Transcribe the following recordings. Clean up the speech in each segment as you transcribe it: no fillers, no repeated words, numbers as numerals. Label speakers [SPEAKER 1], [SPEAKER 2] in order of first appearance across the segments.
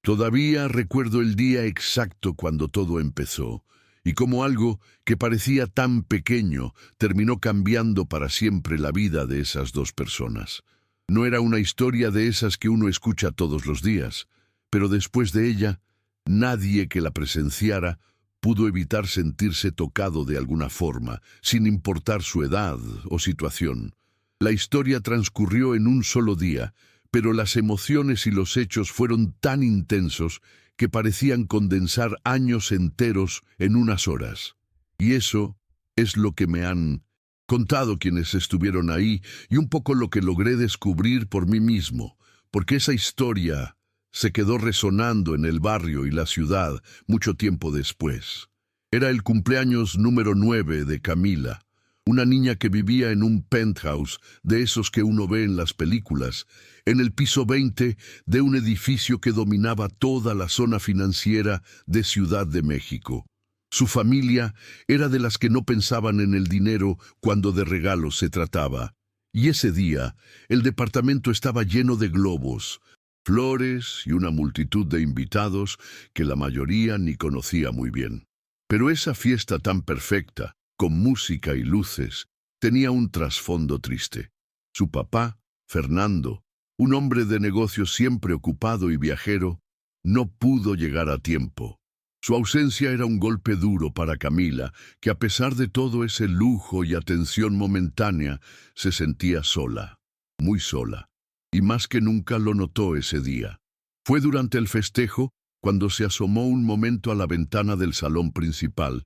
[SPEAKER 1] Todavía recuerdo el día exacto cuando todo empezó, y cómo algo que parecía tan pequeño terminó cambiando para siempre la vida de esas dos personas. No era una historia de esas que uno escucha todos los días, pero después de ella, nadie que la presenciara pudo evitar sentirse tocado de alguna forma, sin importar su edad o situación. La historia transcurrió en un solo día, pero las emociones y los hechos fueron tan intensos que parecían condensar años enteros en unas horas. Y eso es lo que me han contado quienes estuvieron ahí y un poco lo que logré descubrir por mí mismo, porque esa historia se quedó resonando en el barrio y la ciudad mucho tiempo después. Era el cumpleaños número 9 de Camila, una niña que vivía en un penthouse de esos que uno ve en las películas, en el piso 20 de un edificio que dominaba toda la zona financiera de Ciudad de México. Su familia era de las que no pensaban en el dinero cuando de regalos se trataba. Y ese día, el departamento estaba lleno de globos, flores y una multitud de invitados que la mayoría ni conocía muy bien. Pero esa fiesta tan perfecta, con música y luces, tenía un trasfondo triste. Su papá, Fernando, un hombre de negocios siempre ocupado y viajero, no pudo llegar a tiempo. Su ausencia era un golpe duro para Camila, que a pesar de todo ese lujo y atención momentánea, se sentía sola, muy sola, y más que nunca lo notó ese día. Fue durante el festejo cuando se asomó un momento a la ventana del salón principal,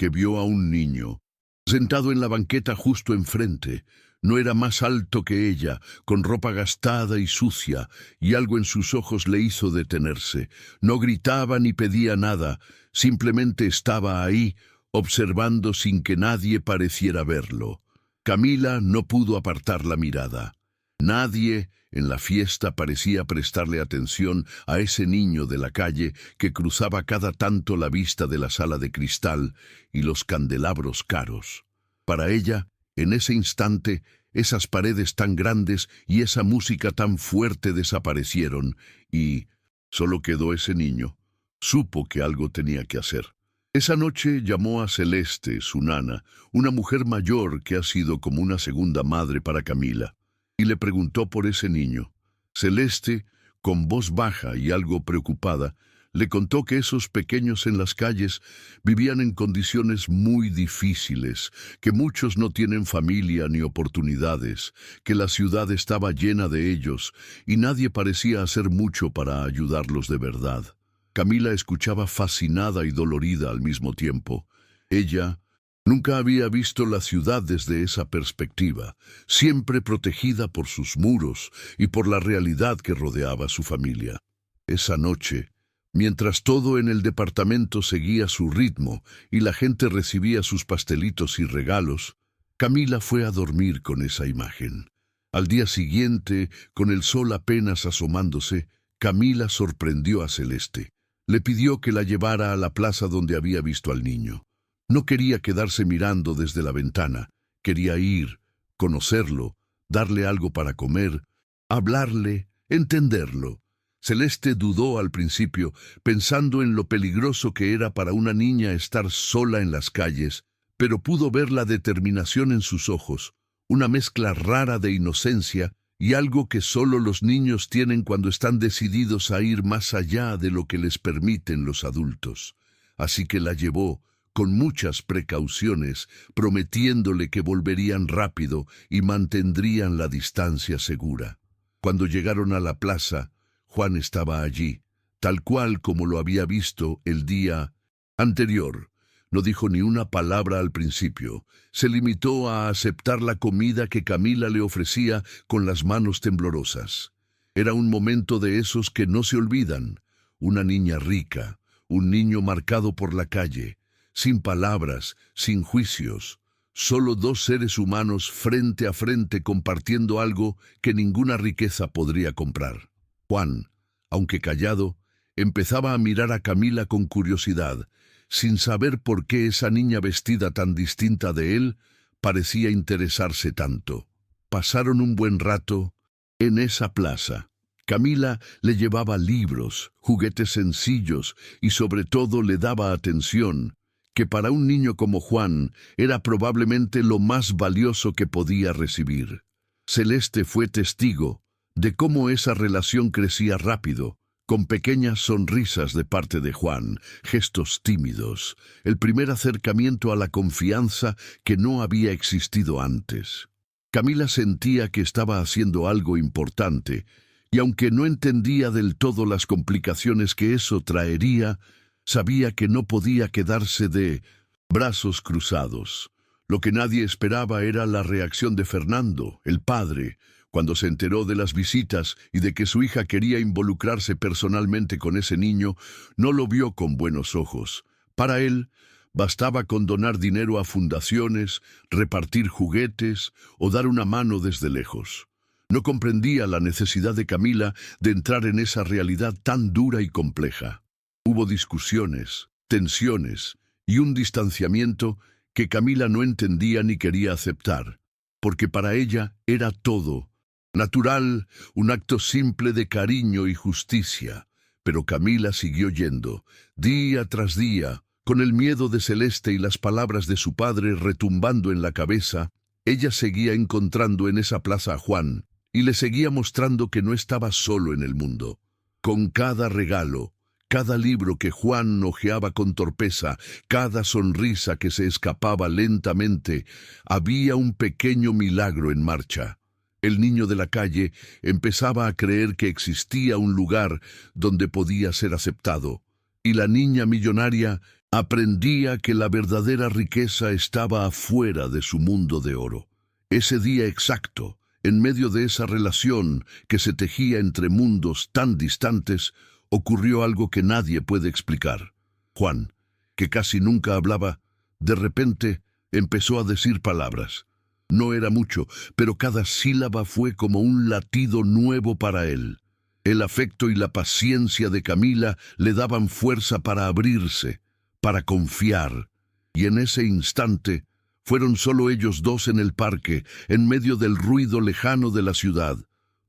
[SPEAKER 1] que vio a un niño, sentado en la banqueta justo enfrente. No era más alto que ella, con ropa gastada y sucia, y algo en sus ojos le hizo detenerse. No gritaba ni pedía nada, simplemente estaba ahí, observando sin que nadie pareciera verlo. Camila no pudo apartar la mirada. Nadie en la fiesta parecía prestarle atención a ese niño de la calle que cruzaba cada tanto la vista de la sala de cristal y los candelabros caros. Para ella, en ese instante, esas paredes tan grandes y esa música tan fuerte desaparecieron y solo quedó ese niño. Supo que algo tenía que hacer. Esa noche llamó a Celeste, su nana, una mujer mayor que ha sido como una segunda madre para Camila, y le preguntó por ese niño. Celeste, con voz baja y algo preocupada, le contó que esos pequeños en las calles vivían en condiciones muy difíciles, que muchos no tienen familia ni oportunidades, que la ciudad estaba llena de ellos y nadie parecía hacer mucho para ayudarlos de verdad. Camila escuchaba fascinada y dolorida al mismo tiempo. Ella nunca había visto la ciudad desde esa perspectiva, siempre protegida por sus muros y por la realidad que rodeaba a su familia. Esa noche, mientras todo en el departamento seguía su ritmo y la gente recibía sus pastelitos y regalos, Camila fue a dormir con esa imagen. Al día siguiente, con el sol apenas asomándose, Camila sorprendió a Celeste. Le pidió que la llevara a la plaza donde había visto al niño. No quería quedarse mirando desde la ventana. Quería ir, conocerlo, darle algo para comer, hablarle, entenderlo. Celeste dudó al principio, pensando en lo peligroso que era para una niña estar sola en las calles, pero pudo ver la determinación en sus ojos, una mezcla rara de inocencia y algo que solo los niños tienen cuando están decididos a ir más allá de lo que les permiten los adultos. Así que la llevó, con muchas precauciones, prometiéndole que volverían rápido y mantendrían la distancia segura. Cuando llegaron a la plaza, Juan estaba allí, tal cual como lo había visto el día anterior. No dijo ni una palabra al principio. Se limitó a aceptar la comida que Camila le ofrecía con las manos temblorosas. Era un momento de esos que no se olvidan. Una niña rica, un niño marcado por la calle, sin palabras, sin juicios. Solo dos seres humanos frente a frente compartiendo algo que ninguna riqueza podría comprar. Juan, aunque callado, empezaba a mirar a Camila con curiosidad, sin saber por qué esa niña vestida tan distinta de él parecía interesarse tanto. Pasaron un buen rato en esa plaza. Camila le llevaba libros, juguetes sencillos y sobre todo le daba atención, que para un niño como Juan era probablemente lo más valioso que podía recibir. Celeste fue testigo de cómo esa relación crecía rápido, con pequeñas sonrisas de parte de Juan, gestos tímidos, el primer acercamiento a la confianza que no había existido antes. Camila sentía que estaba haciendo algo importante, y aunque no entendía del todo las complicaciones que eso traería, sabía que no podía quedarse de brazos cruzados. Lo que nadie esperaba era la reacción de Fernando, el padre, cuando se enteró de las visitas y de que su hija quería involucrarse personalmente con ese niño. No lo vio con buenos ojos. Para él, bastaba con donar dinero a fundaciones, repartir juguetes o dar una mano desde lejos. No comprendía la necesidad de Camila de entrar en esa realidad tan dura y compleja. Hubo discusiones, tensiones y un distanciamiento que Camila no entendía ni quería aceptar, porque para ella era todo natural, un acto simple de cariño y justicia. Pero Camila siguió yendo, día tras día, con el miedo de Celeste y las palabras de su padre retumbando en la cabeza. Ella seguía encontrando en esa plaza a Juan, y le seguía mostrando que no estaba solo en el mundo. Con cada regalo, cada libro que Juan hojeaba con torpeza, cada sonrisa que se escapaba lentamente, había un pequeño milagro en marcha. El niño de la calle empezaba a creer que existía un lugar donde podía ser aceptado, y la niña millonaria aprendía que la verdadera riqueza estaba afuera de su mundo de oro. Ese día exacto, en medio de esa relación que se tejía entre mundos tan distantes, ocurrió algo que nadie puede explicar. Juan, que casi nunca hablaba, de repente empezó a decir palabras. No era mucho, pero cada sílaba fue como un latido nuevo para él. El afecto y la paciencia de Camila le daban fuerza para abrirse, para confiar, y en ese instante fueron solo ellos dos en el parque, en medio del ruido lejano de la ciudad.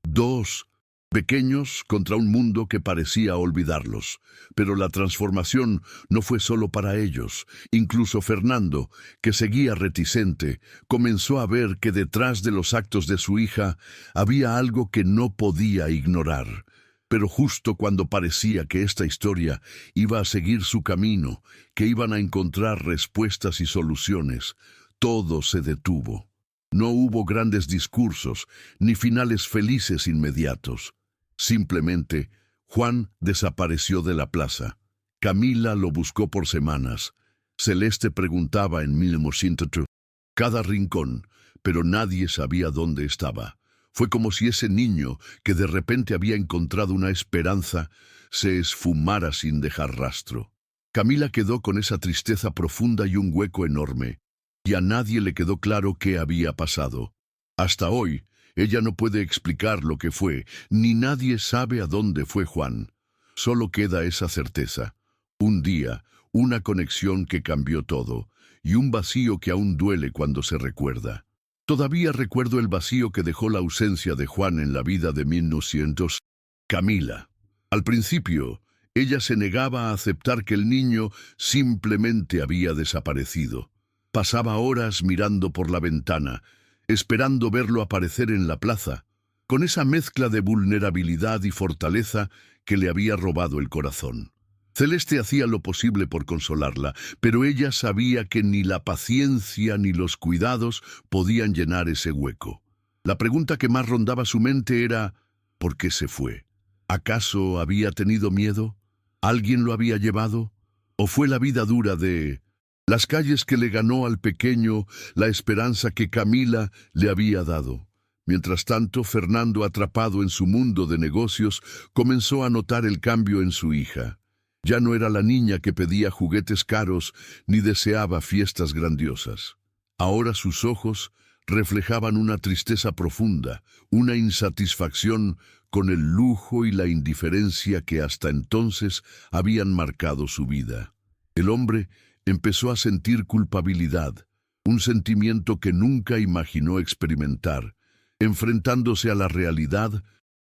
[SPEAKER 1] Dos, pequeños contra un mundo que parecía olvidarlos. Pero la transformación no fue solo para ellos. Incluso Fernando, que seguía reticente, comenzó a ver que detrás de los actos de su hija había algo que no podía ignorar. Pero justo cuando parecía que esta historia iba a seguir su camino, que iban a encontrar respuestas y soluciones, todo se detuvo. No hubo grandes discursos, ni finales felices inmediatos. Simplemente, Juan desapareció de la plaza. Camila lo buscó por semanas. Celeste preguntaba en 1902 cada rincón, pero nadie sabía dónde estaba. Fue como si ese niño, que de repente había encontrado una esperanza, se esfumara sin dejar rastro. Camila quedó con esa tristeza profunda y un hueco enorme, y a nadie le quedó claro qué había pasado. Hasta hoy, ella no puede explicar lo que fue, ni nadie sabe a dónde fue Juan. Solo queda esa certeza. Un día, una conexión que cambió todo, y un vacío que aún duele cuando se recuerda. Todavía recuerdo el vacío que dejó la ausencia de Juan en la vida de 1900. Camila. Al principio, ella se negaba a aceptar que el niño simplemente había desaparecido. Pasaba horas mirando por la ventana, esperando verlo aparecer en la plaza, con esa mezcla de vulnerabilidad y fortaleza que le había robado el corazón. Celeste hacía lo posible por consolarla, pero ella sabía que ni la paciencia ni los cuidados podían llenar ese hueco. La pregunta que más rondaba su mente era: ¿por qué se fue? ¿Acaso había tenido miedo? ¿Alguien lo había llevado? ¿O fue la vida dura de las calles que le ganó al pequeño la esperanza que Camila le había dado? Mientras tanto, Fernando, atrapado en su mundo de negocios, comenzó a notar el cambio en su hija. Ya no era la niña que pedía juguetes caros ni deseaba fiestas grandiosas. Ahora sus ojos reflejaban una tristeza profunda, una insatisfacción con el lujo y la indiferencia que hasta entonces habían marcado su vida. El hombre empezó a sentir culpabilidad, un sentimiento que nunca imaginó experimentar, enfrentándose a la realidad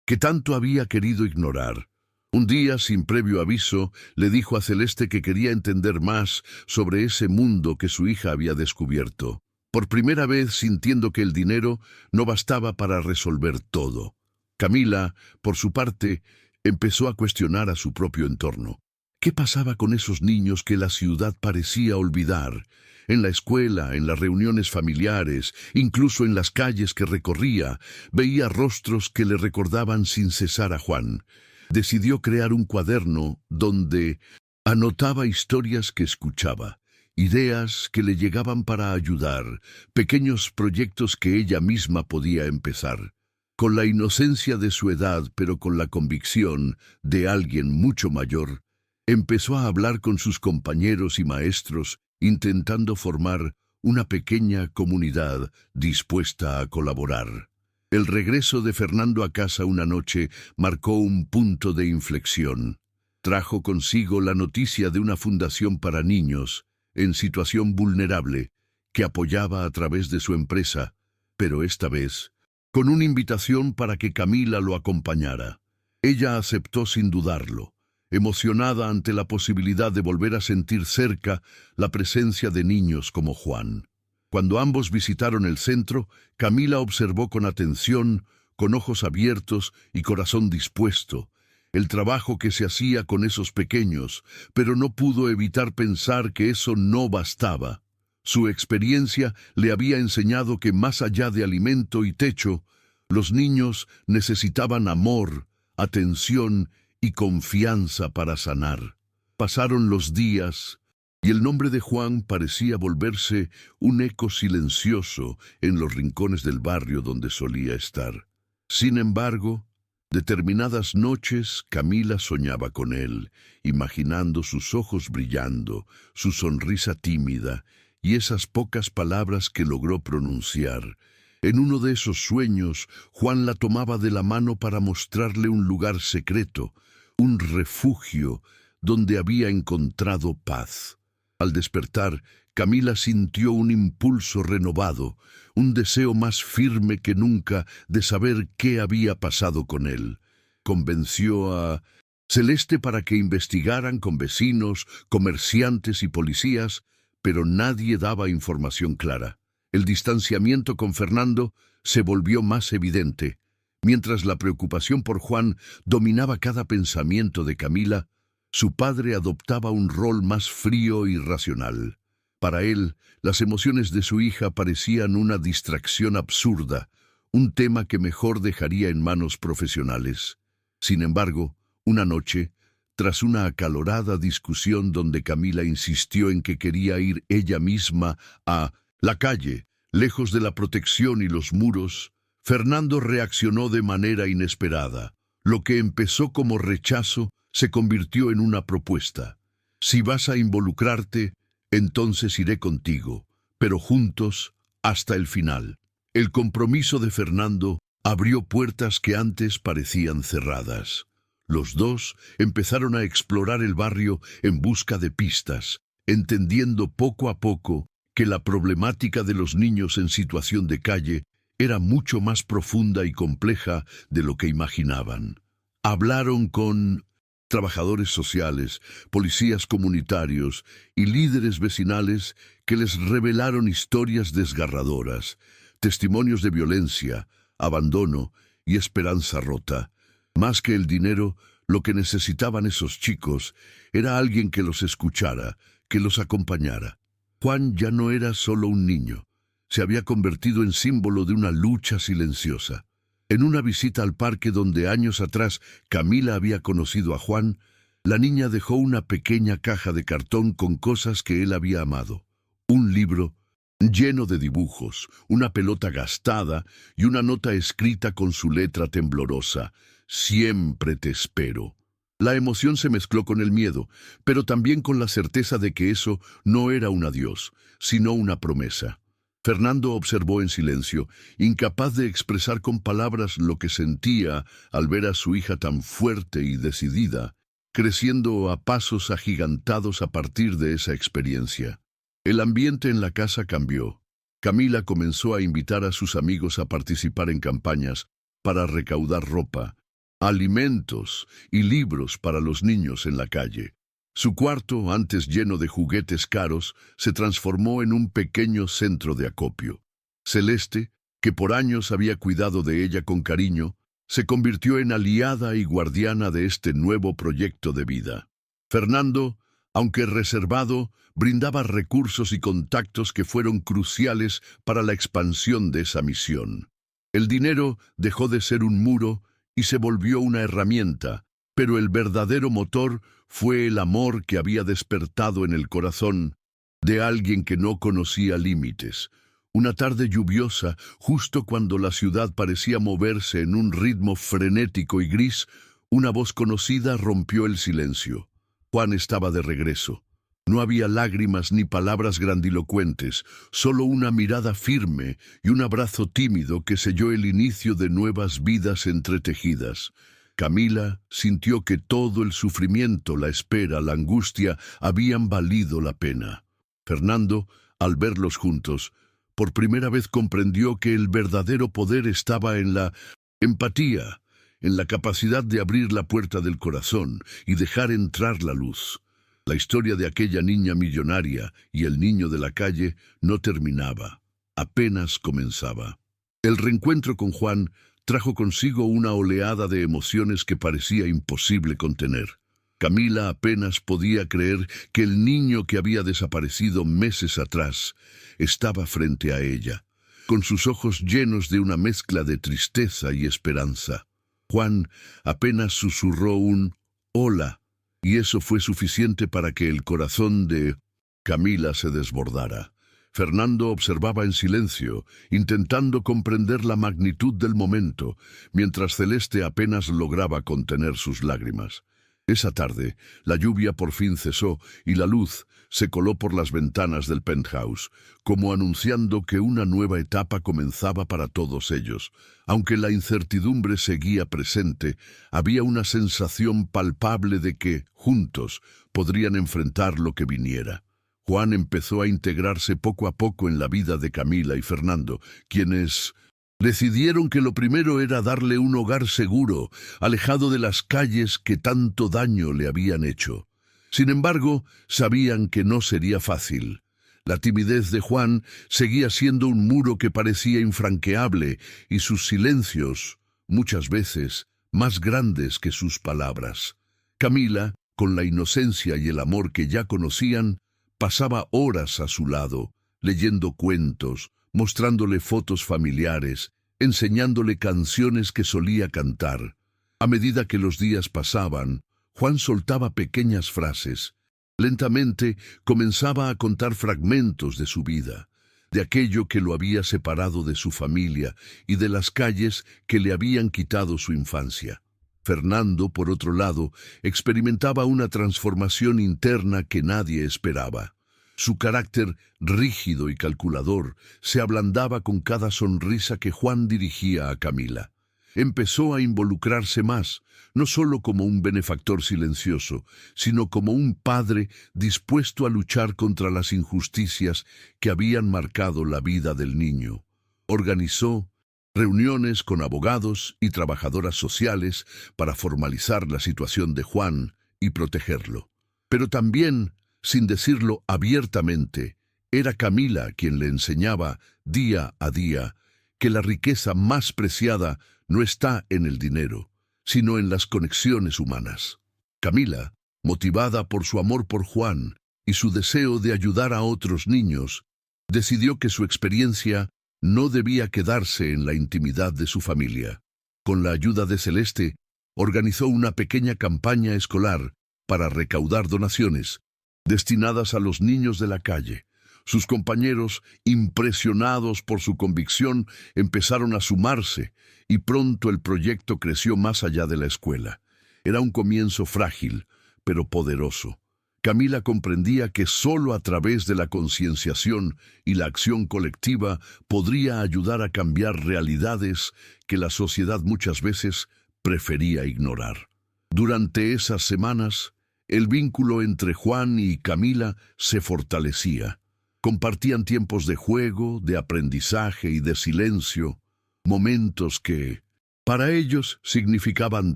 [SPEAKER 1] que tanto había querido ignorar. Un día, sin previo aviso, le dijo a Celeste que quería entender más sobre ese mundo que su hija había descubierto, por primera vez sintiendo que el dinero no bastaba para resolver todo. Camila, por su parte, empezó a cuestionar a su propio entorno. ¿Qué pasaba con esos niños que la ciudad parecía olvidar? En la escuela, en las reuniones familiares, incluso en las calles que recorría, veía rostros que le recordaban sin cesar a Juan. Decidió crear un cuaderno donde anotaba historias que escuchaba, ideas que le llegaban para ayudar, pequeños proyectos que ella misma podía empezar. Con la inocencia de su edad, pero con la convicción de alguien mucho mayor, empezó a hablar con sus compañeros y maestros, intentando formar una pequeña comunidad dispuesta a colaborar. El regreso de Fernando a casa una noche marcó un punto de inflexión. Trajo consigo la noticia de una fundación para niños en situación vulnerable que apoyaba a través de su empresa, pero esta vez con una invitación para que Camila lo acompañara. Ella aceptó sin dudarlo, emocionada ante la posibilidad de volver a sentir cerca la presencia de niños como Juan. Cuando ambos visitaron el centro, Camila observó con atención, con ojos abiertos y corazón dispuesto, el trabajo que se hacía con esos pequeños, pero no pudo evitar pensar que eso no bastaba. Su experiencia le había enseñado que más allá de alimento y techo, los niños necesitaban amor, atención y confianza para sanar. Pasaron los días y el nombre de Juan parecía volverse un eco silencioso en los rincones del barrio donde solía estar. Sin embargo, determinadas noches Camila soñaba con él, imaginando sus ojos brillando, su sonrisa tímida y esas pocas palabras que logró pronunciar. En uno de esos sueños, Juan la tomaba de la mano para mostrarle un lugar secreto, un refugio donde había encontrado paz. Al despertar, Camila sintió un impulso renovado, un deseo más firme que nunca de saber qué había pasado con él. Convenció a Celeste para que investigaran con vecinos, comerciantes y policías, pero nadie daba información clara. El distanciamiento con Fernando se volvió más evidente. Mientras la preocupación por Juan dominaba cada pensamiento de Camila, su padre adoptaba un rol más frío y racional. Para él, las emociones de su hija parecían una distracción absurda, un tema que mejor dejaría en manos profesionales. Sin embargo, una noche, tras una acalorada discusión donde Camila insistió en que quería ir ella misma a la calle, lejos de la protección y los muros, Fernando reaccionó de manera inesperada. Lo que empezó como rechazo se convirtió en una propuesta. Si vas a involucrarte, entonces iré contigo, pero juntos hasta el final. El compromiso de Fernando abrió puertas que antes parecían cerradas. Los dos empezaron a explorar el barrio en busca de pistas, entendiendo poco a poco que la problemática de los niños en situación de calle era mucho más profunda y compleja de lo que imaginaban. Hablaron con trabajadores sociales, policías comunitarios y líderes vecinales que les revelaron historias desgarradoras, testimonios de violencia, abandono y esperanza rota. Más que el dinero, lo que necesitaban esos chicos era alguien que los escuchara, que los acompañara. Juan ya no era solo un niño, se había convertido en símbolo de una lucha silenciosa. En una visita al parque donde años atrás Camila había conocido a Juan, la niña dejó una pequeña caja de cartón con cosas que él había amado. Un libro lleno de dibujos, una pelota gastada y una nota escrita con su letra temblorosa: «Siempre te espero». La emoción se mezcló con el miedo, pero también con la certeza de que eso no era un adiós, sino una promesa. Fernando observó en silencio, incapaz de expresar con palabras lo que sentía al ver a su hija tan fuerte y decidida, creciendo a pasos agigantados a partir de esa experiencia. El ambiente en la casa cambió. Camila comenzó a invitar a sus amigos a participar en campañas para recaudar ropa, alimentos y libros para los niños en la calle. Su cuarto, antes lleno de juguetes caros, se transformó en un pequeño centro de acopio. Celeste, que por años había cuidado de ella con cariño, se convirtió en aliada y guardiana de este nuevo proyecto de vida. Fernando, aunque reservado, brindaba recursos y contactos que fueron cruciales para la expansión de esa misión. El dinero dejó de ser un muro y se volvió una herramienta, pero el verdadero motor fue el amor que había despertado en el corazón de alguien que no conocía límites. Una tarde lluviosa, justo cuando la ciudad parecía moverse en un ritmo frenético y gris, una voz conocida rompió el silencio. Juan estaba de regreso. No había lágrimas ni palabras grandilocuentes, solo una mirada firme y un abrazo tímido que selló el inicio de nuevas vidas entretejidas. Camila sintió que todo el sufrimiento, la espera, la angustia habían valido la pena. Fernando, al verlos juntos, por primera vez comprendió que el verdadero poder estaba en la empatía, en la capacidad de abrir la puerta del corazón y dejar entrar la luz. La historia de aquella niña millonaria y el niño de la calle no terminaba, apenas comenzaba. El reencuentro con Juan trajo consigo una oleada de emociones que parecía imposible contener. Camila apenas podía creer que el niño que había desaparecido meses atrás estaba frente a ella, con sus ojos llenos de una mezcla de tristeza y esperanza. Juan apenas susurró un «hola», y eso fue suficiente para que el corazón de Camila se desbordara. Fernando observaba en silencio, intentando comprender la magnitud del momento, mientras Celeste apenas lograba contener sus lágrimas. Esa tarde, la lluvia por fin cesó y la luz se coló por las ventanas del penthouse, como anunciando que una nueva etapa comenzaba para todos ellos. Aunque la incertidumbre seguía presente, había una sensación palpable de que, juntos, podrían enfrentar lo que viniera. Juan empezó a integrarse poco a poco en la vida de Camila y Fernando, quienes decidieron que lo primero era darle un hogar seguro, alejado de las calles que tanto daño le habían hecho. Sin embargo, sabían que no sería fácil. La timidez de Juan seguía siendo un muro que parecía infranqueable y sus silencios, muchas veces, más grandes que sus palabras. Camila, con la inocencia y el amor que ya conocían, pasaba horas a su lado, leyendo cuentos, mostrándole fotos familiares, enseñándole canciones que solía cantar. A medida que los días pasaban, Juan soltaba pequeñas frases. Lentamente comenzaba a contar fragmentos de su vida, de aquello que lo había separado de su familia y de las calles que le habían quitado su infancia. Fernando, por otro lado, experimentaba una transformación interna que nadie esperaba. Su carácter rígido y calculador se ablandaba con cada sonrisa que Juan dirigía a Camila. Empezó a involucrarse más, no solo como un benefactor silencioso, sino como un padre dispuesto a luchar contra las injusticias que habían marcado la vida del niño. Organizó reuniones con abogados y trabajadoras sociales para formalizar la situación de Juan y protegerlo. Pero también, sin decirlo abiertamente, era Camila quien le enseñaba día a día que la riqueza más preciada no está en el dinero, sino en las conexiones humanas. Camila, motivada por su amor por Juan y su deseo de ayudar a otros niños, decidió que su experiencia no debía quedarse en la intimidad de su familia. Con la ayuda de Celeste, organizó una pequeña campaña escolar para recaudar donaciones destinadas a los niños de la calle. Sus compañeros, impresionados por su convicción, empezaron a sumarse y pronto el proyecto creció más allá de la escuela. Era un comienzo frágil, pero poderoso. Camila comprendía que solo a través de la concienciación y la acción colectiva podría ayudar a cambiar realidades que la sociedad muchas veces prefería ignorar. Durante esas semanas, el vínculo entre Juan y Camila se fortalecía. Compartían tiempos de juego, de aprendizaje y de silencio, momentos que Para ellos significaban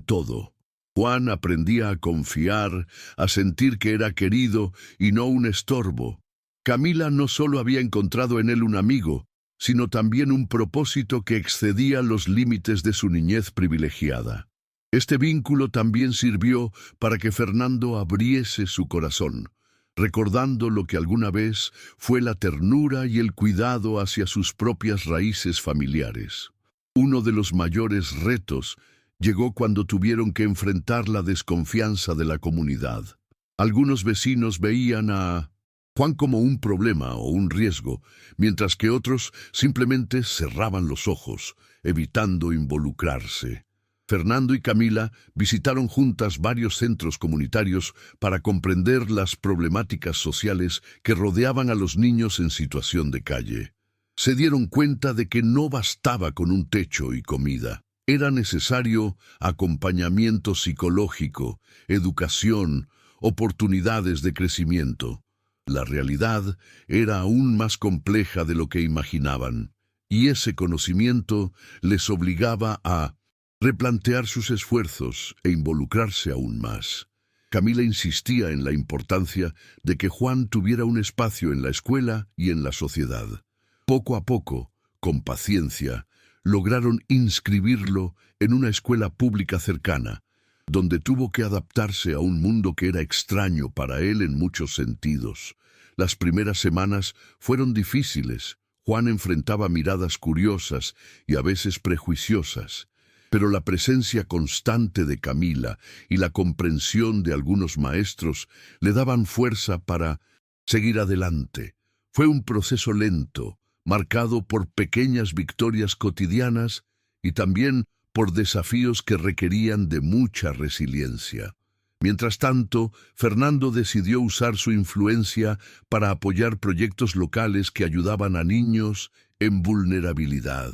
[SPEAKER 1] todo. Juan aprendía a confiar, a sentir que era querido y no un estorbo. Camila no solo había encontrado en él un amigo, sino también un propósito que excedía los límites de su niñez privilegiada. Este vínculo también sirvió para que Fernando abriese su corazón, recordando lo que alguna vez fue la ternura y el cuidado hacia sus propias raíces familiares. Uno de los mayores retos llegó cuando tuvieron que enfrentar la desconfianza de la comunidad. Algunos vecinos veían a Juan como un problema o un riesgo, mientras que otros simplemente cerraban los ojos, evitando involucrarse. Fernando y Camila visitaron juntas varios centros comunitarios para comprender las problemáticas sociales que rodeaban a los niños en situación de calle. Se dieron cuenta de que no bastaba con un techo y comida. Era necesario acompañamiento psicológico, educación, oportunidades de crecimiento. La realidad era aún más compleja de lo que imaginaban, y ese conocimiento les obligaba a replantear sus esfuerzos e involucrarse aún más. Camila insistía en la importancia de que Juan tuviera un espacio en la escuela y en la sociedad. Poco a poco, con paciencia, lograron inscribirlo en una escuela pública cercana, donde tuvo que adaptarse a un mundo que era extraño para él en muchos sentidos. Las primeras semanas fueron difíciles. Juan enfrentaba miradas curiosas y a veces prejuiciosas, pero la presencia constante de Camila y la comprensión de algunos maestros le daban fuerza para seguir adelante. Fue un proceso lento, marcado por pequeñas victorias cotidianas y también por desafíos que requerían de mucha resiliencia. Mientras tanto, Fernando decidió usar su influencia para apoyar proyectos locales que ayudaban a niños en vulnerabilidad.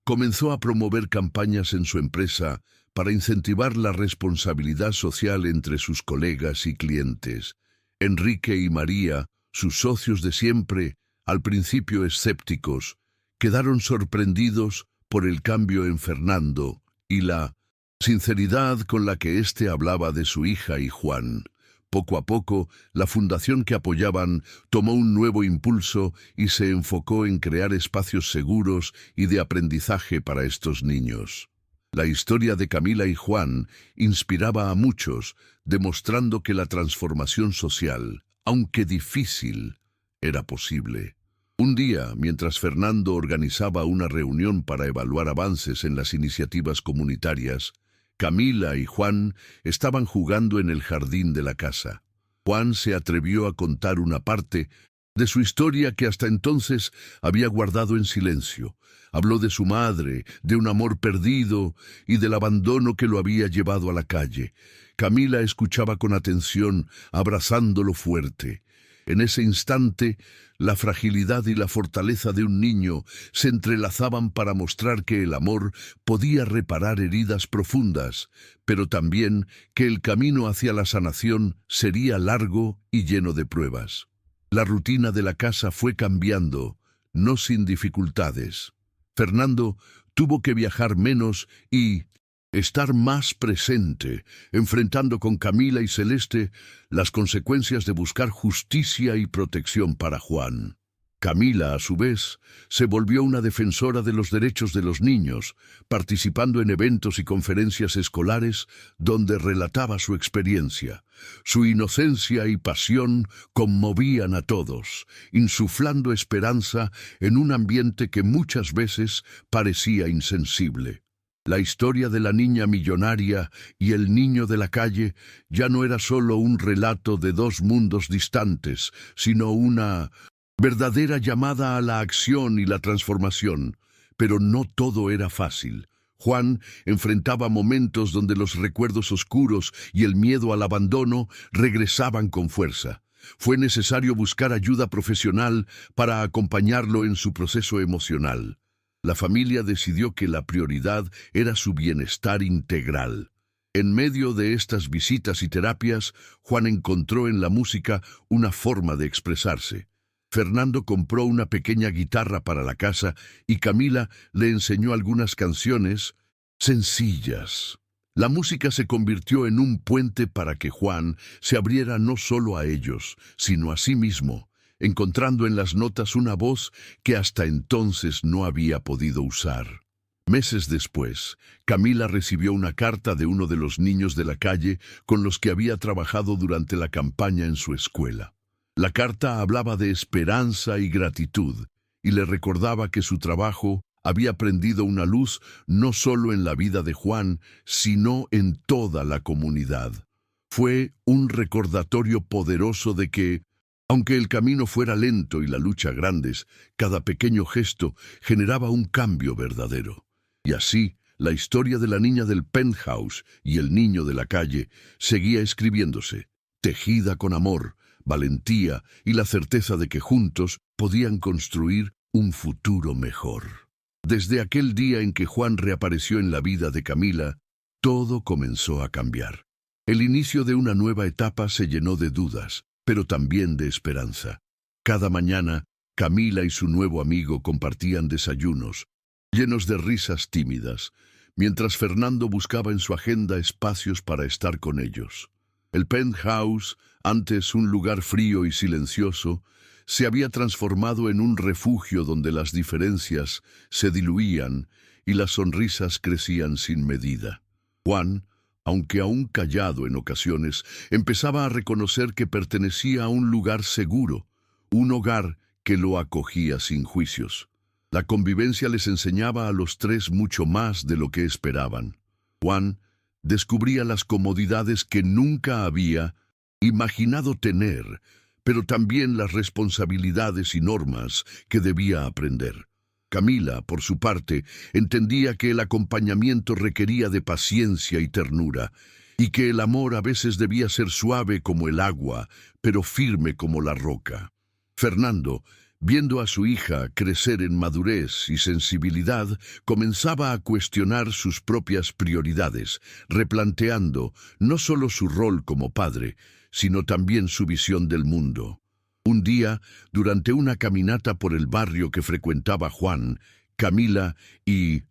[SPEAKER 1] Comenzó a promover campañas en su empresa para incentivar la responsabilidad social entre sus colegas y clientes. Enrique y María, sus socios de siempre, al principio escépticos, quedaron sorprendidos por el cambio en Fernando y la sinceridad con la que éste hablaba de su hija y Juan. Poco a poco, la fundación que apoyaban tomó un nuevo impulso y se enfocó en crear espacios seguros y de aprendizaje para estos niños. La historia de Camila y Juan inspiraba a muchos, demostrando que la transformación social, aunque difícil, era posible. Un día, mientras Fernando organizaba una reunión para evaluar avances en las iniciativas comunitarias, Camila y Juan estaban jugando en el jardín de la casa. Juan se atrevió a contar una parte de su historia que hasta entonces había guardado en silencio. Habló de su madre, de un amor perdido y del abandono que lo había llevado a la calle. Camila escuchaba con atención, abrazándolo fuerte. En ese instante, la fragilidad y la fortaleza de un niño se entrelazaban para mostrar que el amor podía reparar heridas profundas, pero también que el camino hacia la sanación sería largo y lleno de pruebas. La rutina de la casa fue cambiando, no sin dificultades. Fernando tuvo que viajar menos y estar más presente, enfrentando con Camila y Celeste las consecuencias de buscar justicia y protección para Juan. Camila, a su vez, se volvió una defensora de los derechos de los niños, participando en eventos y conferencias escolares donde relataba su experiencia. Su inocencia y pasión conmovían a todos, insuflando esperanza en un ambiente que muchas veces parecía insensible. La historia de la niña millonaria y el niño de la calle ya no era solo un relato de dos mundos distantes, sino una verdadera llamada a la acción y la transformación. Pero no todo era fácil. Juan enfrentaba momentos donde los recuerdos oscuros y el miedo al abandono regresaban con fuerza. Fue necesario buscar ayuda profesional para acompañarlo en su proceso emocional. La familia decidió que la prioridad era su bienestar integral. En medio de estas visitas y terapias, Juan encontró en la música una forma de expresarse. Fernando compró una pequeña guitarra para la casa y Camila le enseñó algunas canciones sencillas. La música se convirtió en un puente para que Juan se abriera no solo a ellos, sino a sí mismo, encontrando en las notas una voz que hasta entonces no había podido usar. Meses después, Camila recibió una carta de uno de los niños de la calle con los que había trabajado durante la campaña en su escuela. La carta hablaba de esperanza y gratitud, y le recordaba que su trabajo había prendido una luz no solo en la vida de Juan, sino en toda la comunidad. Fue un recordatorio poderoso de que, aunque el camino fuera lento y la lucha grandes, cada pequeño gesto generaba un cambio verdadero. Y así, la historia de la niña del penthouse y el niño de la calle seguía escribiéndose, tejida con amor, valentía y la certeza de que juntos podían construir un futuro mejor. Desde aquel día en que Juan reapareció en la vida de Camila, todo comenzó a cambiar. El inicio de una nueva etapa se llenó de dudas, pero también de esperanza. Cada mañana, Camila y su nuevo amigo compartían desayunos, llenos de risas tímidas, mientras Fernando buscaba en su agenda espacios para estar con ellos. El penthouse, antes un lugar frío y silencioso, se había transformado en un refugio donde las diferencias se diluían y las sonrisas crecían sin medida. Juan, aunque aún callado en ocasiones, empezaba a reconocer que pertenecía a un lugar seguro, un hogar que lo acogía sin juicios. La convivencia les enseñaba a los tres mucho más de lo que esperaban. Juan descubría las comodidades que nunca había imaginado tener, pero también las responsabilidades y normas que debía aprender. Camila, por su parte, entendía que el acompañamiento requería de paciencia y ternura, y que el amor a veces debía ser suave como el agua, pero firme como la roca. Fernando, viendo a su hija crecer en madurez y sensibilidad, comenzaba a cuestionar sus propias prioridades, replanteando no solo su rol como padre, sino también su visión del mundo. Un día, durante una caminata por el barrio que frecuentaba Juan, Camila y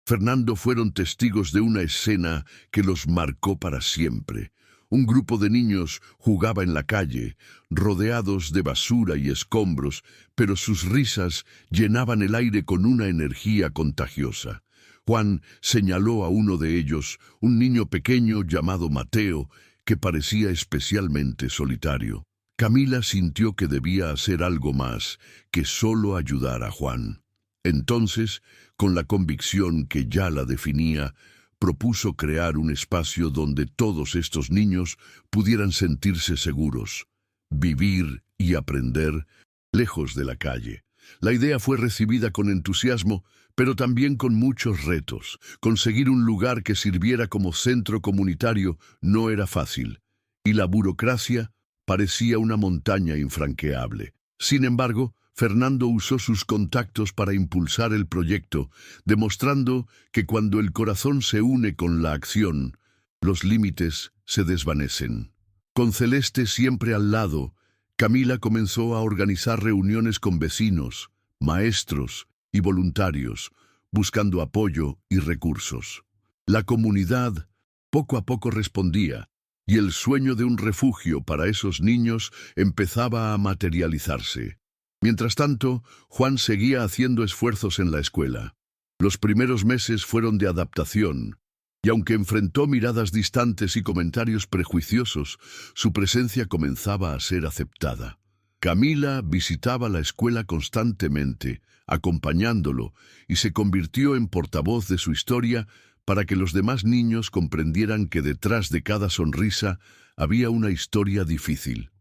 [SPEAKER 1] Fernando fueron testigos de una escena que los marcó para siempre. Un grupo de niños jugaba en la calle, rodeados de basura y escombros, pero sus risas llenaban el aire con una energía contagiosa. Juan señaló a uno de ellos, un niño pequeño llamado Mateo, que parecía especialmente solitario. Camila sintió que debía hacer algo más que solo ayudar a Juan. Entonces, con la convicción que ya la definía, propuso crear un espacio donde todos estos niños pudieran sentirse seguros, vivir y aprender lejos de la calle. La idea fue recibida con entusiasmo, pero también con muchos retos. Conseguir un lugar que sirviera como centro comunitario no era fácil, y la burocracia parecía una montaña infranqueable. Sin embargo, Fernando usó sus contactos para impulsar el proyecto, demostrando que cuando el corazón se une con la acción, los límites se desvanecen. Con Celeste siempre al lado, Camila comenzó a organizar reuniones con vecinos, maestros y voluntarios, buscando apoyo y recursos. La comunidad poco a poco respondía, y el sueño de un refugio para esos niños empezaba a materializarse. Mientras tanto, Juan seguía haciendo esfuerzos en la escuela. Los primeros meses fueron de adaptación, y aunque enfrentó miradas distantes y comentarios prejuiciosos, su presencia comenzaba a ser aceptada. Camila visitaba la escuela constantemente, acompañándolo, y se convirtió en portavoz de su historia para que los demás niños comprendieran que detrás de cada sonrisa había una historia difícil.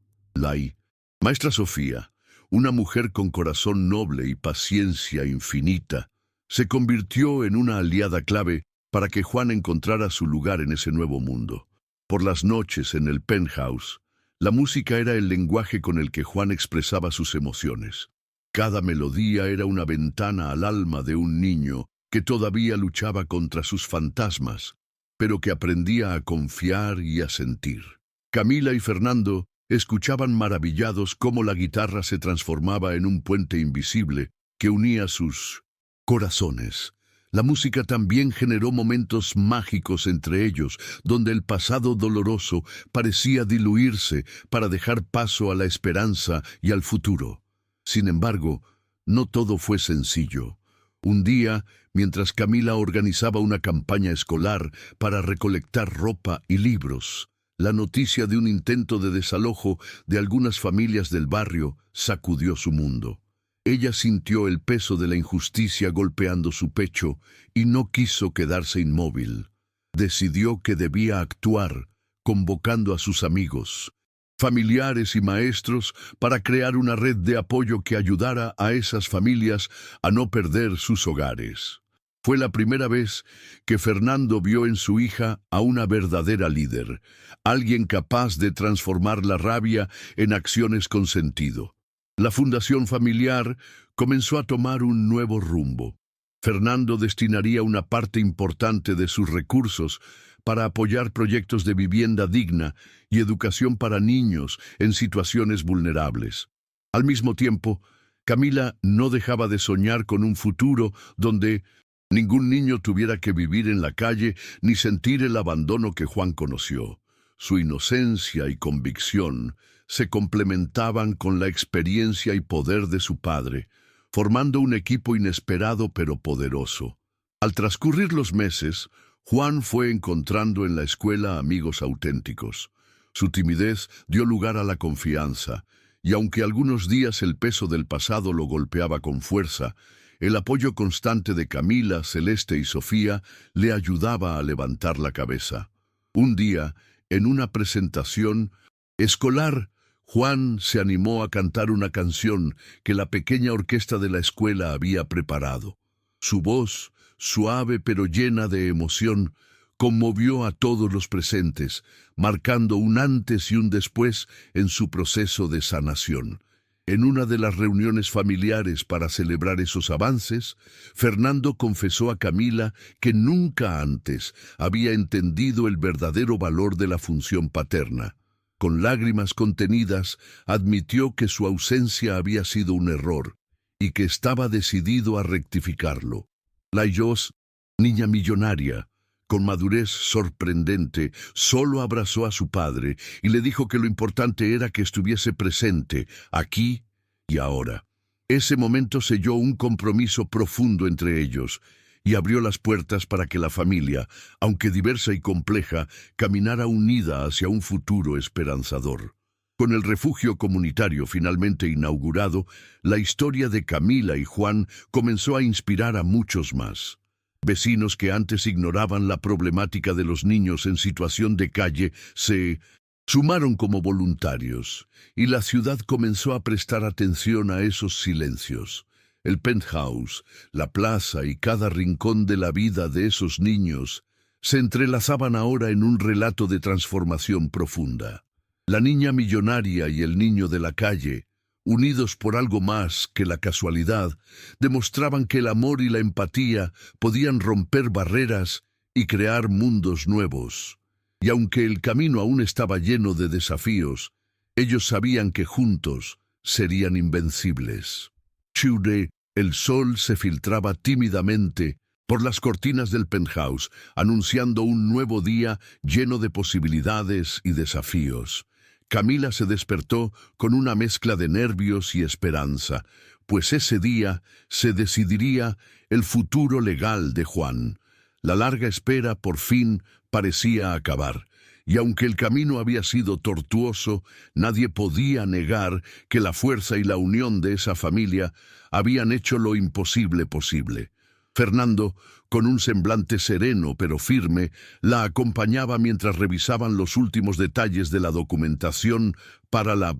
[SPEAKER 1] Maestra Sofía, una mujer con corazón noble y paciencia infinita, se convirtió en una aliada clave para que Juan encontrara su lugar en ese nuevo mundo. Por las noches en el penthouse, la música era el lenguaje con el que Juan expresaba sus emociones. Cada melodía era una ventana al alma de un niño que todavía luchaba contra sus fantasmas, pero que aprendía a confiar y a sentir. Camila y Fernando escuchaban maravillados cómo la guitarra se transformaba en un puente invisible que unía sus corazones. La música también generó momentos mágicos entre ellos, donde el pasado doloroso parecía diluirse para dejar paso a la esperanza y al futuro. Sin embargo, no todo fue sencillo. Un día, mientras Camila organizaba una campaña escolar para recolectar ropa y libros, la noticia de un intento de desalojo de algunas familias del barrio sacudió su mundo. Ella sintió el peso de la injusticia golpeando su pecho y no quiso quedarse inmóvil. Decidió que debía actuar, convocando a sus amigos, familiares y maestros para crear una red de apoyo que ayudara a esas familias a no perder sus hogares. Fue la primera vez que Fernando vio en su hija a una verdadera líder, alguien capaz de transformar la rabia en acciones con sentido. La fundación familiar comenzó a tomar un nuevo rumbo. Fernando destinaría una parte importante de sus recursos para apoyar proyectos de vivienda digna y educación para niños en situaciones vulnerables. Al mismo tiempo, Camila no dejaba de soñar con un futuro donde ningún niño tuviera que vivir en la calle ni sentir el abandono que Juan conoció. Su inocencia y convicción se complementaban con la experiencia y poder de su padre, formando un equipo inesperado pero poderoso. Al transcurrir los meses, Juan fue encontrando en la escuela amigos auténticos. Su timidez dio lugar a la confianza, y aunque algunos días el peso del pasado lo golpeaba con fuerza, el apoyo constante de Camila, Celeste y Sofía le ayudaba a levantar la cabeza. Un día, en una presentación escolar, Juan se animó a cantar una canción que la pequeña orquesta de la escuela había preparado. Su voz, suave pero llena de emoción, conmovió a todos los presentes, marcando un antes y un después en su proceso de sanación. En una de las reuniones familiares para celebrar esos avances, Fernando confesó a Camila que nunca antes había entendido el verdadero valor de la función paterna. Con lágrimas contenidas, admitió que su ausencia había sido un error y que estaba decidido a rectificarlo. Laios, niña millonaria, con madurez sorprendente, solo abrazó a su padre y le dijo que lo importante era que estuviese presente, aquí y ahora. Ese momento selló un compromiso profundo entre ellos y abrió las puertas para que la familia, aunque diversa y compleja, caminara unida hacia un futuro esperanzador. Con el refugio comunitario finalmente inaugurado, la historia de Camila y Juan comenzó a inspirar a muchos más. Vecinos que antes ignoraban la problemática de los niños en situación de calle se sumaron como voluntarios, y la ciudad comenzó a prestar atención a esos silencios. El penthouse, la plaza y cada rincón de la vida de esos niños se entrelazaban ahora en un relato de transformación profunda. La niña millonaria y el niño de la calle, unidos por algo más que la casualidad, demostraban que el amor y la empatía podían romper barreras y crear mundos nuevos. Y aunque el camino aún estaba lleno de desafíos, ellos sabían que juntos serían invencibles. Chiure, el sol se filtraba tímidamente por las cortinas del penthouse, anunciando un nuevo día lleno de posibilidades y desafíos. Camila se despertó con una mezcla de nervios y esperanza, pues ese día se decidiría el futuro legal de Juan. La larga espera por fin parecía acabar, y aunque el camino había sido tortuoso, nadie podía negar que la fuerza y la unión de esa familia habían hecho lo imposible posible. Fernando, con un semblante sereno pero firme, la acompañaba mientras revisaban los últimos detalles de la documentación para la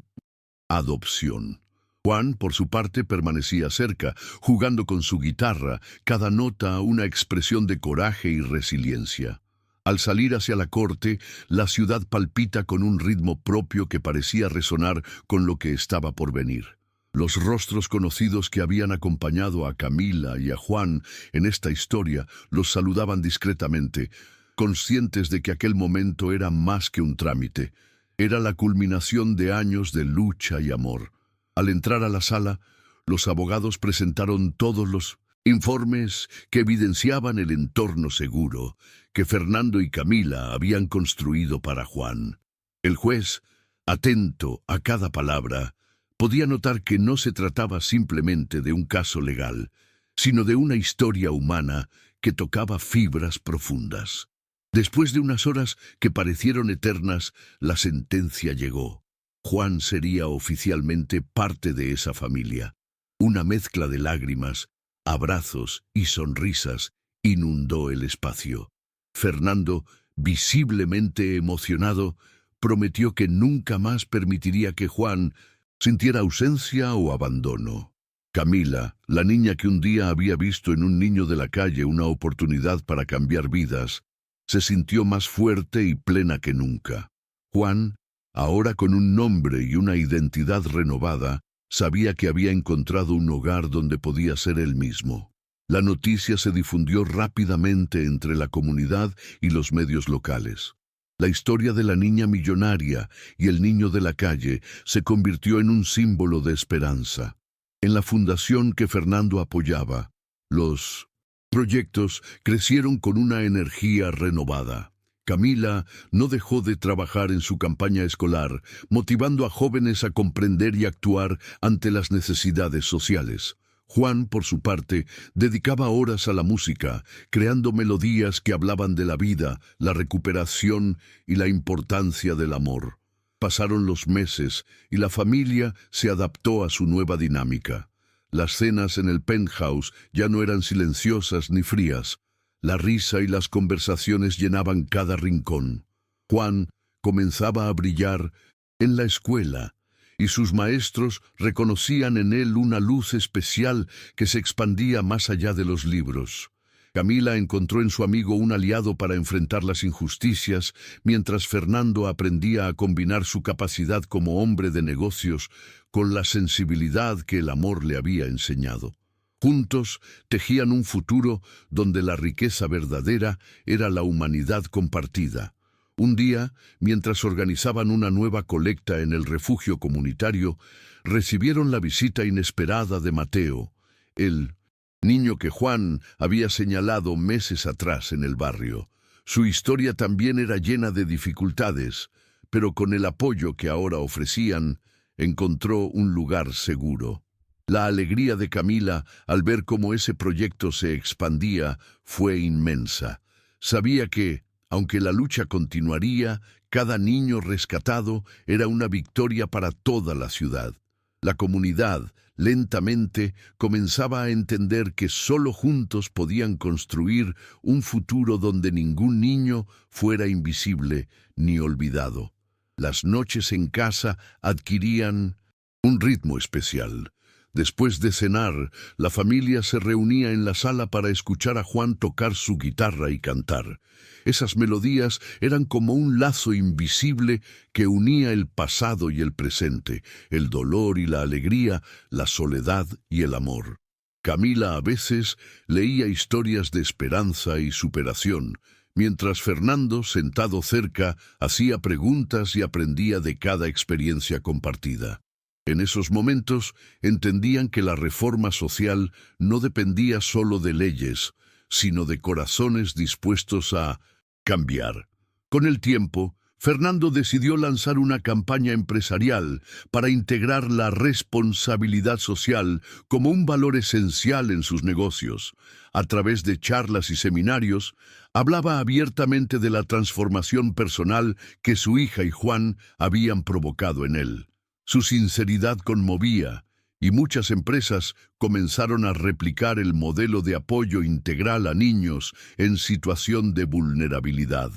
[SPEAKER 1] adopción. Juan, por su parte, permanecía cerca, jugando con su guitarra, cada nota una expresión de coraje y resiliencia. Al salir hacia la corte, la ciudad palpita con un ritmo propio que parecía resonar con lo que estaba por venir. Los rostros conocidos que habían acompañado a Camila y a Juan en esta historia los saludaban discretamente, conscientes de que aquel momento era más que un trámite. Era la culminación de años de lucha y amor. Al entrar a la sala, los abogados presentaron todos los Informes que evidenciaban el entorno seguro que Fernando y Camila habían construido para Juan. El juez, atento a cada palabra, podía notar que no se trataba simplemente de un caso legal, sino de una historia humana que tocaba fibras profundas. Después de unas horas que parecieron eternas, la sentencia llegó. Juan sería oficialmente parte de esa familia. Una mezcla de lágrimas, abrazos y sonrisas inundó el espacio. Fernando, visiblemente emocionado, prometió que nunca más permitiría que Juan sintiera ausencia o abandono. Camila, la niña que un día había visto en un niño de la calle una oportunidad para cambiar vidas, se sintió más fuerte y plena que nunca. Juan, ahora con un nombre y una identidad renovada, sabía que había encontrado un hogar donde podía ser él mismo. La noticia se difundió rápidamente entre la comunidad y los medios locales. La historia de la niña millonaria y el niño de la calle se convirtió en un símbolo de esperanza. En la fundación que Fernando apoyaba, los proyectos crecieron con una energía renovada. Camila no dejó de trabajar en su campaña escolar, motivando a jóvenes a comprender y actuar ante las necesidades sociales. Juan, por su parte, dedicaba horas a la música, creando melodías que hablaban de la vida, la recuperación y la importancia del amor. Pasaron los meses y la familia se adaptó a su nueva dinámica. Las cenas en el penthouse ya no eran silenciosas ni frías. La risa y las conversaciones llenaban cada rincón. Juan comenzaba a brillar en la escuela, y sus maestros reconocían en él una luz especial que se expandía más allá de los libros. Camila encontró en su amigo un aliado para enfrentar las injusticias, mientras Fernando aprendía a combinar su capacidad como hombre de negocios con la sensibilidad que el amor le había enseñado. Juntos tejían un futuro donde la riqueza verdadera era la humanidad compartida. Un día, mientras organizaban una nueva colecta en el refugio comunitario, recibieron la visita inesperada de Mateo, el niño que Juan había señalado meses atrás en el barrio. Su historia también era llena de dificultades, pero con el apoyo que ahora ofrecían, encontró un lugar seguro. La alegría de Camila al ver cómo ese proyecto se expandía fue inmensa. Sabía que, aunque la lucha continuaría, cada niño rescatado era una victoria para toda la ciudad. La comunidad, lentamente, comenzaba a entender que solo juntos podían construir un futuro donde ningún niño fuera invisible ni olvidado. Las noches en casa adquirían un ritmo especial. Después de cenar, la familia se reunía en la sala para escuchar a Juan tocar su guitarra y cantar. Esas melodías eran como un lazo invisible que unía el pasado y el presente, el dolor y la alegría, la soledad y el amor. Camila a veces leía historias de esperanza y superación, mientras Fernando, sentado cerca, hacía preguntas y aprendía de cada experiencia compartida. En esos momentos entendían que la reforma social no dependía solo de leyes, sino de corazones dispuestos a cambiar. Con el tiempo, Fernando decidió lanzar una campaña empresarial para integrar la responsabilidad social como un valor esencial en sus negocios. A través de charlas y seminarios, hablaba abiertamente de la transformación personal que su hija y Juan habían provocado en él. Su sinceridad conmovía, y muchas empresas comenzaron a replicar el modelo de apoyo integral a niños en situación de vulnerabilidad.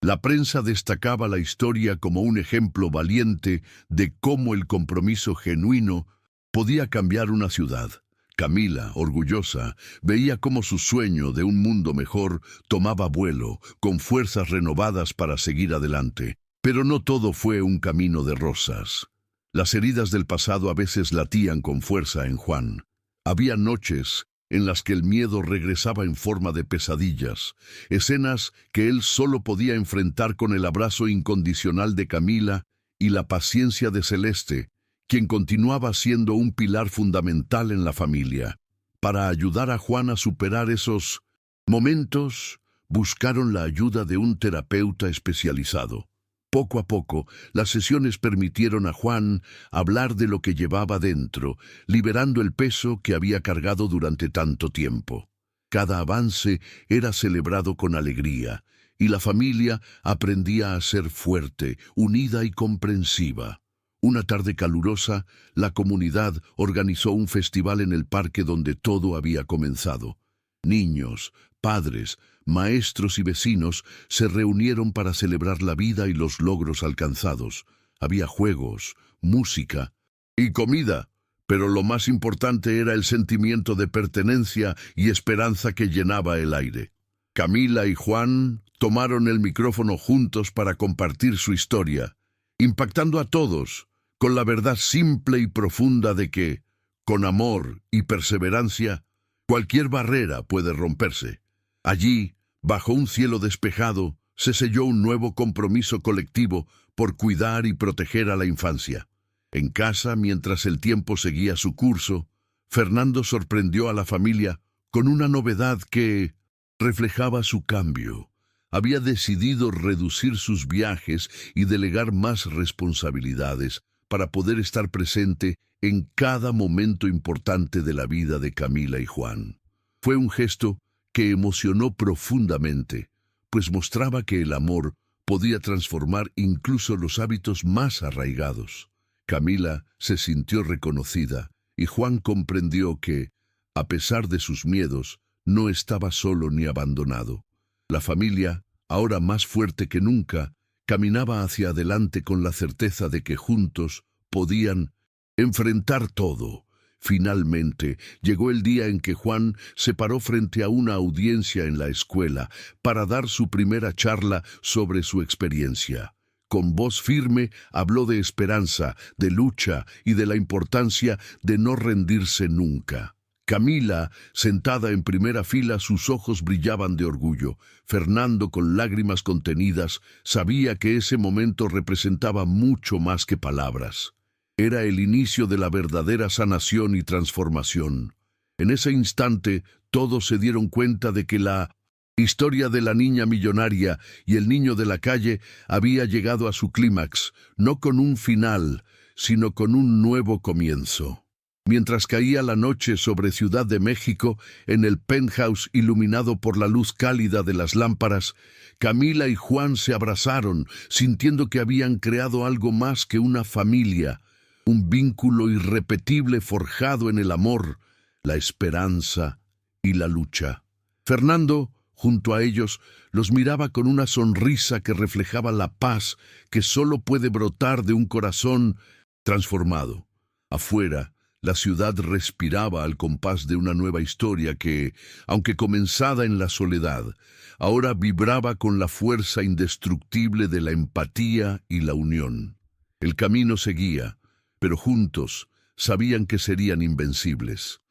[SPEAKER 1] La prensa destacaba la historia como un ejemplo valiente de cómo el compromiso genuino podía cambiar una ciudad. Camila, orgullosa, veía cómo su sueño de un mundo mejor tomaba vuelo, con fuerzas renovadas para seguir adelante. Pero no todo fue un camino de rosas. Las heridas del pasado a veces latían con fuerza en Juan. Había noches en las que el miedo regresaba en forma de pesadillas, escenas que él solo podía enfrentar con el abrazo incondicional de Camila y la paciencia de Celeste, quien continuaba siendo un pilar fundamental en la familia. Para ayudar a Juan a superar esos momentos, buscaron la ayuda de un terapeuta especializado. Poco a poco, las sesiones permitieron a Juan hablar de lo que llevaba dentro, liberando el peso que había cargado durante tanto tiempo. Cada avance era celebrado con alegría, y la familia aprendía a ser fuerte, unida y comprensiva. Una tarde calurosa, la comunidad organizó un festival en el parque donde todo había comenzado. Niños, padres, maestros y vecinos se reunieron para celebrar la vida y los logros alcanzados. Había juegos, música y comida, pero lo más importante era el sentimiento de pertenencia y esperanza que llenaba el aire. Camila y Juan tomaron el micrófono juntos para compartir su historia, impactando a todos con la verdad simple y profunda de que, con amor y perseverancia, cualquier barrera puede romperse. Allí, bajo un cielo despejado, se selló un nuevo compromiso colectivo por cuidar y proteger a la infancia. En casa, mientras el tiempo seguía su curso, Fernando sorprendió a la familia con una novedad que reflejaba su cambio. Había decidido reducir sus viajes y delegar más responsabilidades para poder estar presente en cada momento importante de la vida de Camila y Juan. Fue un gesto que emocionó profundamente, pues mostraba que el amor podía transformar incluso los hábitos más arraigados. Camila se sintió reconocida y Juan comprendió que, a pesar de sus miedos, no estaba solo ni abandonado. La familia, ahora más fuerte que nunca, caminaba hacia adelante con la certeza de que juntos podían enfrentar todo. Finalmente, llegó el día en que Juan se paró frente a una audiencia en la escuela para dar su primera charla sobre su experiencia. Con voz firme habló de esperanza, de lucha y de la importancia de no rendirse nunca. Camila, sentada en primera fila, sus ojos brillaban de orgullo. Fernando, con lágrimas contenidas, sabía que ese momento representaba mucho más que palabras. Era el inicio de la verdadera sanación y transformación. En ese instante, todos se dieron cuenta de que la historia de la niña millonaria y el niño de la calle había llegado a su clímax, no con un final, sino con un nuevo comienzo. Mientras caía la noche sobre Ciudad de México, en el penthouse iluminado por la luz cálida de las lámparas, Camila y Juan se abrazaron, sintiendo que habían creado algo más que una familia, un vínculo irrepetible forjado en el amor, la esperanza y la lucha. Fernando, junto a ellos, los miraba con una sonrisa que reflejaba la paz que solo puede brotar de un corazón transformado. Afuera, la ciudad respiraba al compás de una nueva historia que, aunque comenzada en la soledad, ahora vibraba con la fuerza indestructible de la empatía y la unión. El camino seguía, pero juntos sabían que serían invencibles.